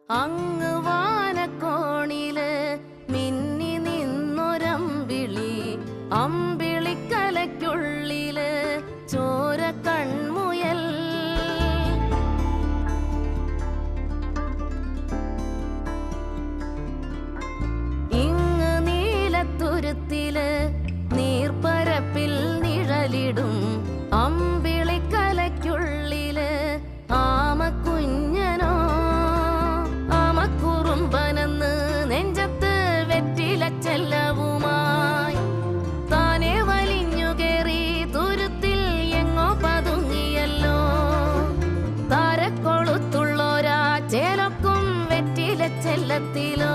അങ്ങ് വാനക്കോണില് മിന്നി നിന്നൊരമ്പിളി, അമ്പിളിക്കലയ്ക്കുള്ളില് ചോര കൺമുയൽ. ഇങ്ങ് നീലത്തുരുത്തില് നീർപ്പരപ്പിൽ നിഴലിടും അമ്പിളിക്കലയ്ക്കുള്ളില് ആമക്കുഞ്ഞനോ. ആമക്കുറുമ്പനെന്ന് നെഞ്ചത്ത് വെറ്റിലച്ചെല്ലവുമായി താനെ വലിഞ്ഞു കേറി തുരുത്തിൽ എങ്ങോ പതുങ്ങിയല്ലോ. താരക്കൊളുത്തുള്ളോരാ ചേലക്കും വെറ്റിലച്ചെല്ലത്തിലോ.